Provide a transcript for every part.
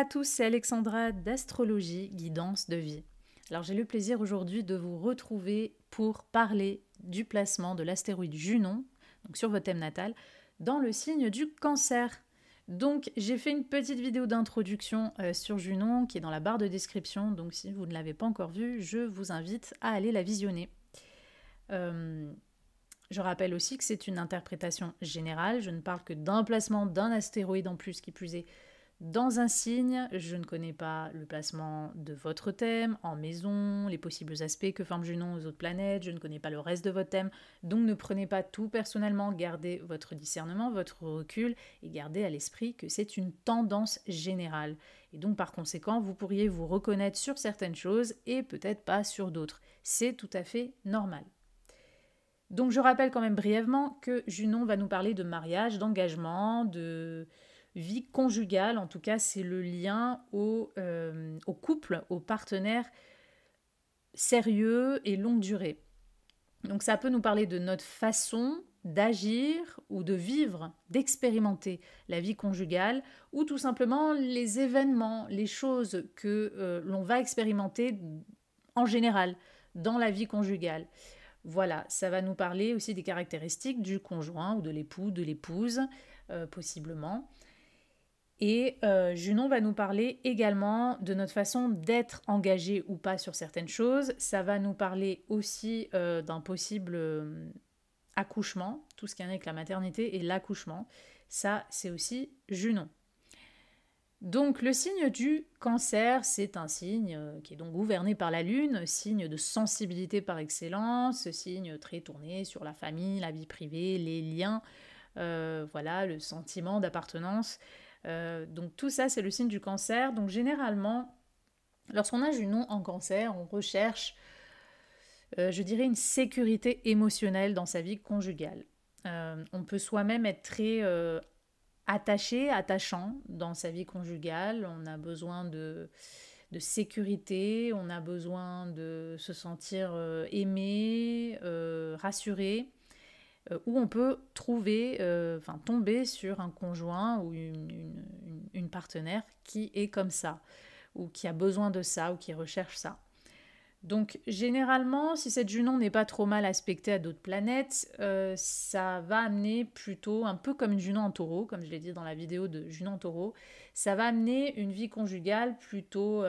tous, c'est Alexandra d'Astrologie Guidance de Vie. Alors j'ai le plaisir aujourd'hui de vous retrouver pour parler du placement de l'astéroïde Junon, donc sur votre thème natal, dans le signe du Cancer. Donc j'ai fait une petite vidéo d'introduction sur Junon qui est dans la barre de description, donc si vous ne l'avez pas encore vue, je vous invite à aller la visionner. Je rappelle aussi que c'est une interprétation générale, je ne parle que d'un placement d'un astéroïde en plus, qui plus est, dans un signe. Je ne connais pas le placement de votre thème en maison, les possibles aspects que forme Junon aux autres planètes, je ne connais pas le reste de votre thème, donc ne prenez pas tout personnellement, gardez votre discernement, votre recul et gardez à l'esprit que c'est une tendance générale. Et donc par conséquent, vous pourriez vous reconnaître sur certaines choses et peut-être pas sur d'autres. C'est tout à fait normal. Donc je rappelle quand même brièvement que Junon va nous parler de mariage, d'engagement, de vie conjugale. En tout cas, c'est le lien au couple, au partenaire sérieux et longue durée. Donc ça peut nous parler de notre façon d'agir ou de vivre, d'expérimenter la vie conjugale, ou tout simplement les événements, les choses que l'on va expérimenter en général dans la vie conjugale. Voilà, ça va nous parler aussi des caractéristiques du conjoint ou de l'époux, de l'épouse, possiblement. Et Junon va nous parler également de notre façon d'être engagé ou pas sur certaines choses. Ça va nous parler aussi d'un possible accouchement, tout ce qui est avec la maternité et l'accouchement. Ça, c'est aussi Junon. Donc le signe du Cancer, c'est un signe qui est donc gouverné par la Lune, signe de sensibilité par excellence, signe très tourné sur la famille, la vie privée, les liens, voilà, le sentiment d'appartenance. Donc tout ça, c'est le signe du Cancer. Donc généralement, lorsqu'on a Junon en Cancer, on recherche, je dirais, une sécurité émotionnelle dans sa vie conjugale. On peut soi-même être très attaché, attachant dans sa vie conjugale. On a besoin de sécurité, on a besoin de se sentir aimé, rassuré, où on peut trouver, tomber sur un conjoint ou une partenaire qui est comme ça, ou qui a besoin de ça, ou qui recherche ça. Donc généralement, si cette Junon n'est pas trop mal aspectée à d'autres planètes, ça va amener plutôt, un peu comme une Junon en taureau, comme je l'ai dit dans la vidéo de Junon en taureau, ça va amener une vie conjugale plutôt,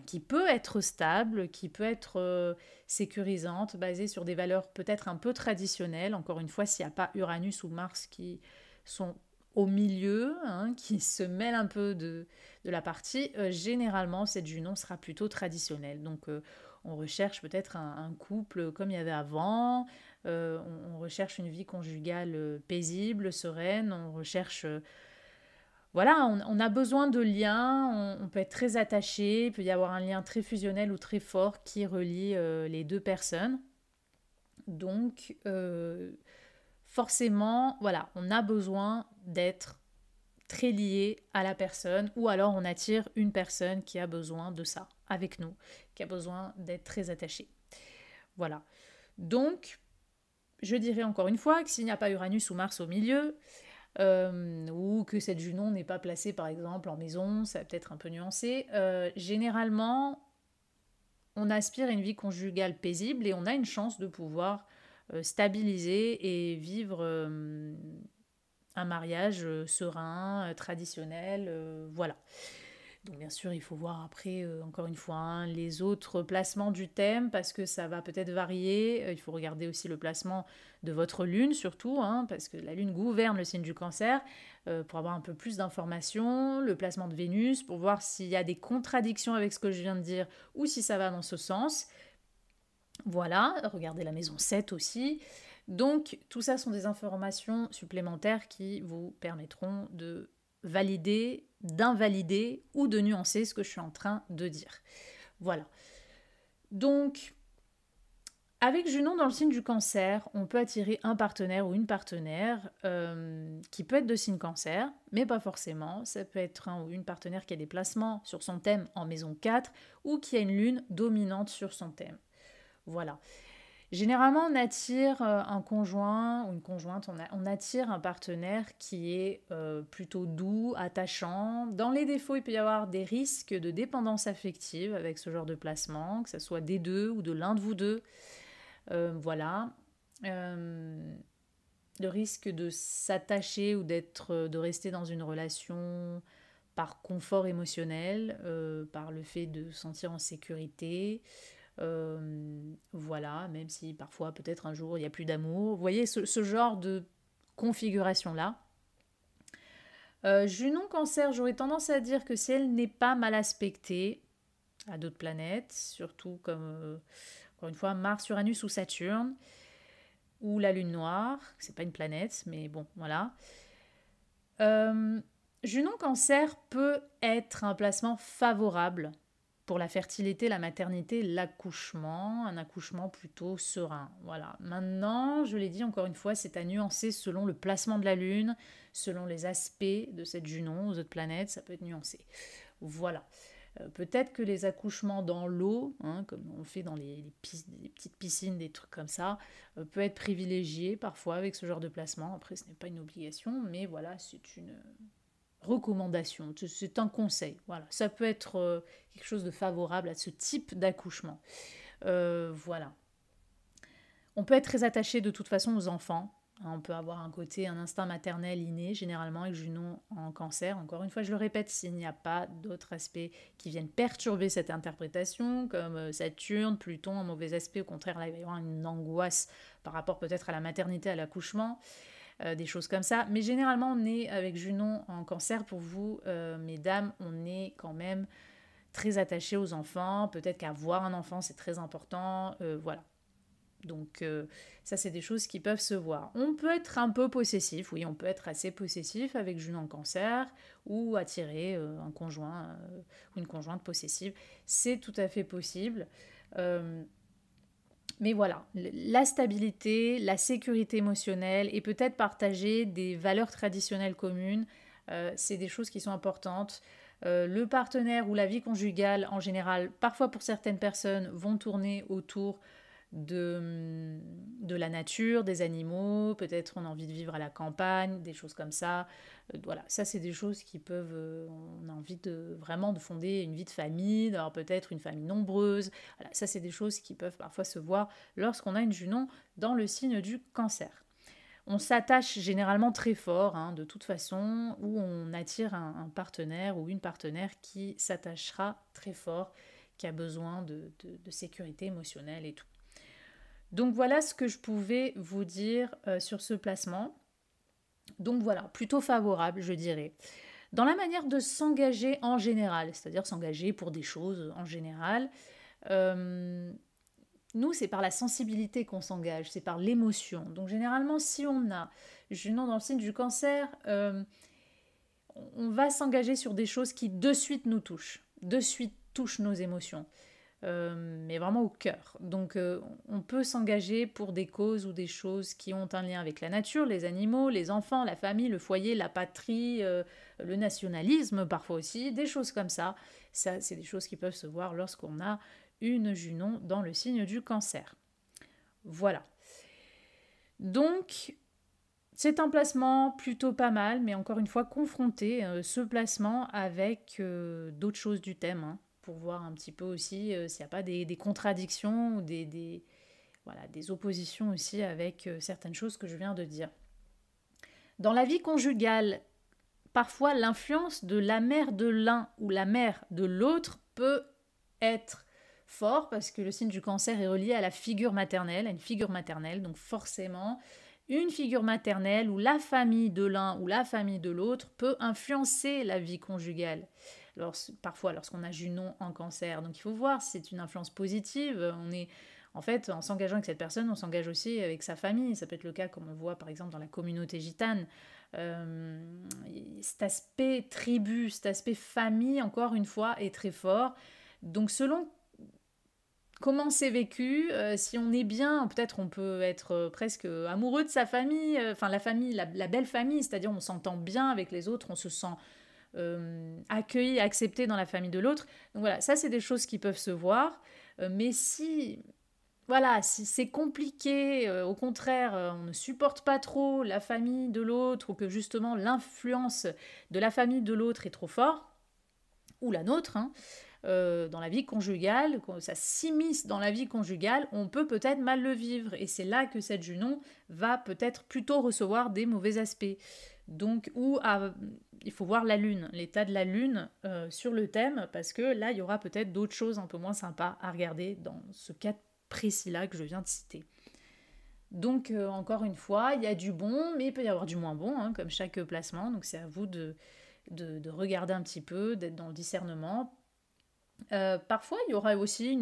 qui peut être stable, qui peut être sécurisante, basée sur des valeurs peut-être un peu traditionnelles. Encore une fois, s'il n'y a pas Uranus ou Mars qui sont au milieu, qui se mêlent un peu de la partie, généralement cette Junon sera plutôt traditionnelle. Donc on recherche peut-être un couple comme il y avait avant, on recherche une vie conjugale paisible, sereine, on recherche... voilà, on a besoin de liens, on peut être très attaché, il peut y avoir un lien très fusionnel ou très fort qui relie les deux personnes. Donc forcément, voilà, on a besoin d'être très lié à la personne, ou alors on attire une personne qui a besoin de ça avec nous, qui a besoin d'être très attachée. Voilà. Donc, je dirais encore une fois que s'il n'y a pas Uranus ou Mars au milieu, ou que cette Junon n'est pas placée par exemple en maison, ça va peut-être un peu nuancé, généralement, on aspire à une vie conjugale paisible et on a une chance de pouvoir stabiliser et vivre un mariage serein, traditionnel, voilà. Donc bien sûr, il faut voir après, encore une fois, les autres placements du thème, parce que ça va peut-être varier. Il faut regarder aussi le placement de votre lune, surtout, parce que la lune gouverne le signe du Cancer, pour avoir un peu plus d'informations. Le placement de Vénus, pour voir s'il y a des contradictions avec ce que je viens de dire, ou si ça va dans ce sens. Voilà, regardez la maison 7 aussi. Donc tout ça sont des informations supplémentaires qui vous permettront de valider, d'invalider ou de nuancer ce que je suis en train de dire. Voilà. Donc, avec Junon dans le signe du Cancer, on peut attirer un partenaire ou une partenaire qui peut être de signe Cancer, mais pas forcément. Ça peut être un ou une partenaire qui a des placements sur son thème en maison 4 ou qui a une lune dominante sur son thème. Voilà. Généralement, on attire un conjoint ou une conjointe, on attire un partenaire qui est plutôt doux, attachant. Dans les défauts, il peut y avoir des risques de dépendance affective avec ce genre de placement, que ce soit des deux ou de l'un de vous deux. Voilà. Le risque de s'attacher ou de rester dans une relation par confort émotionnel, par le fait de se sentir en sécurité. Voilà, même si parfois peut-être un jour il n'y a plus d'amour. Vous voyez ce genre de configuration-là. Junon Cancer, j'aurais tendance à dire que si elle n'est pas mal aspectée à d'autres planètes, surtout comme encore une fois Mars, Uranus ou Saturne, ou la Lune noire, c'est pas une planète, mais bon, voilà. Junon Cancer peut être un placement favorable pour la fertilité, la maternité, l'accouchement, un accouchement plutôt serein. Voilà. Maintenant, je l'ai dit encore une fois, c'est à nuancer selon le placement de la Lune, selon les aspects de cette Junon aux autres planètes, ça peut être nuancé. Voilà. Peut-être que les accouchements dans l'eau, hein, comme on fait dans les petites piscines, des trucs comme ça, peut être privilégié parfois avec ce genre de placement. Après, ce n'est pas une obligation, mais voilà, c'est une recommandation, c'est un conseil. Voilà, ça peut être quelque chose de favorable à ce type d'accouchement. Voilà. On peut être très attaché de toute façon aux enfants. On peut avoir un instinct maternel inné, généralement avec Junon en Cancer. Encore une fois, je le répète, s'il n'y a pas d'autres aspects qui viennent perturber cette interprétation, comme Saturne, Pluton, un mauvais aspect, au contraire, là, il va y avoir une angoisse par rapport peut-être à la maternité, à l'accouchement, des choses comme ça. Mais généralement, on est avec Junon en Cancer, pour vous, mesdames, on est quand même très attaché aux enfants. Peut-être qu'avoir un enfant, c'est très important. Voilà. Donc ça, c'est des choses qui peuvent se voir. On peut être un peu possessif, oui, on peut être assez possessif avec Junon en Cancer ou attirer un conjoint ou une conjointe possessive. C'est tout à fait possible. Mais voilà, la stabilité, la sécurité émotionnelle et peut-être partager des valeurs traditionnelles communes, c'est des choses qui sont importantes. Le partenaire ou la vie conjugale en général, parfois pour certaines personnes, vont tourner autour de la nature, des animaux, peut-être on a envie de vivre à la campagne, des choses comme ça. Voilà, ça c'est des choses qui peuvent, on a envie de vraiment de fonder une vie de famille, d'avoir peut-être une famille nombreuse. Voilà, ça c'est des choses qui peuvent parfois se voir lorsqu'on a une Junon dans le signe du Cancer. On s'attache généralement très fort, hein, de toute façon, ou on attire un partenaire ou une partenaire qui s'attachera très fort, qui a besoin de sécurité émotionnelle et tout. Donc voilà ce que je pouvais vous dire sur ce placement. Donc voilà, plutôt favorable, je dirais. Dans la manière de s'engager en général, c'est-à-dire s'engager pour des choses en général, nous, c'est par la sensibilité qu'on s'engage, c'est par l'émotion. Donc généralement, si on a Junon dans le signe du Cancer, on va s'engager sur des choses qui de suite nous touchent, de suite touchent nos émotions. Mais vraiment au cœur. Donc on peut s'engager pour des causes ou des choses qui ont un lien avec la nature, les animaux, les enfants, la famille, le foyer, la patrie, le nationalisme parfois aussi, des choses comme ça. Ça, c'est des choses qui peuvent se voir lorsqu'on a une Junon dans le signe du Cancer. Voilà. Donc, c'est un placement plutôt pas mal, mais encore une fois, confronter ce placement avec d'autres choses du thème, hein, pour voir un petit peu aussi s'il n'y a pas des contradictions ou voilà, des oppositions aussi avec certaines choses que je viens de dire. Dans la vie conjugale, parfois l'influence de la mère de l'un ou la mère de l'autre peut être fort parce que le signe du Cancer est relié à la figure maternelle, à une figure maternelle, donc forcément une figure maternelle ou la famille de l'un ou la famille de l'autre peut influencer la vie conjugale. Parfois lorsqu'on a Junon en Cancer. Donc il faut voir si c'est une influence positive. En fait, en s'engageant avec cette personne, on s'engage aussi avec sa famille. Ça peut être le cas comme on voit par exemple dans la communauté gitane. Cet aspect tribu, cet aspect famille, encore une fois, est très fort. Donc selon comment c'est vécu, si on est bien, peut-être on peut être presque amoureux de sa famille, enfin la famille, la belle famille, c'est-à-dire on s'entend bien avec les autres, on se sent accueilli, accepté dans la famille de l'autre. Donc voilà, ça c'est des choses qui peuvent se voir, mais si voilà, si c'est compliqué, au contraire, on ne supporte pas trop la famille de l'autre ou que justement l'influence de la famille de l'autre est trop fort, ou la nôtre, hein, dans la vie conjugale, quand ça s'immisce dans la vie conjugale, on peut peut-être mal le vivre. Et c'est là que cette Junon va peut-être plutôt recevoir des mauvais aspects. Donc, il faut voir la lune, l'état de la lune sur le thème, parce que là, il y aura peut-être d'autres choses un peu moins sympas à regarder dans ce cas précis-là que je viens de citer. Donc, encore une fois, il y a du bon, mais il peut y avoir du moins bon, hein, comme chaque placement. Donc, c'est à vous de regarder un petit peu, d'être dans le discernement. Parfois, il y aura aussi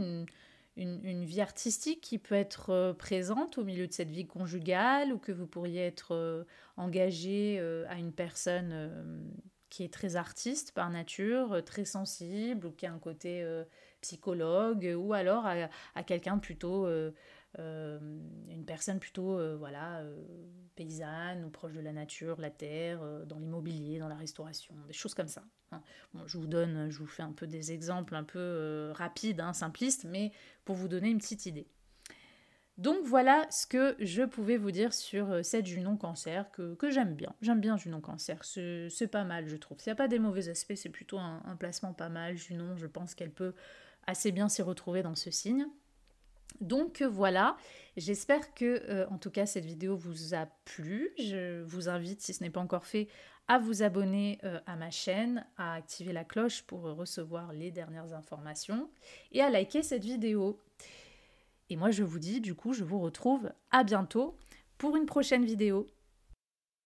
une vie artistique qui peut être présente au milieu de cette vie conjugale ou que vous pourriez être engagé à une personne qui est très artiste par nature, très sensible ou qui a un côté psychologue ou alors à quelqu'un plutôt, euh, une personne plutôt voilà, paysanne ou proche de la nature, la terre, dans l'immobilier, dans la restauration, des choses comme ça. Hein. Bon, je vous fais un peu des exemples un peu rapides, hein, simplistes, mais pour vous donner une petite idée. Donc voilà ce que je pouvais vous dire sur cette Junon Cancer que j'aime bien. J'aime bien Junon Cancer, c'est pas mal je trouve. S'il n'y a pas des mauvais aspects, c'est plutôt un placement pas mal. Junon, je pense qu'elle peut assez bien s'y retrouver dans ce signe. Donc voilà, j'espère que en tout cas cette vidéo vous a plu. Je vous invite, si ce n'est pas encore fait, à vous abonner à ma chaîne, à activer la cloche pour recevoir les dernières informations et à liker cette vidéo. Et moi je vous dis, du coup, je vous retrouve à bientôt pour une prochaine vidéo.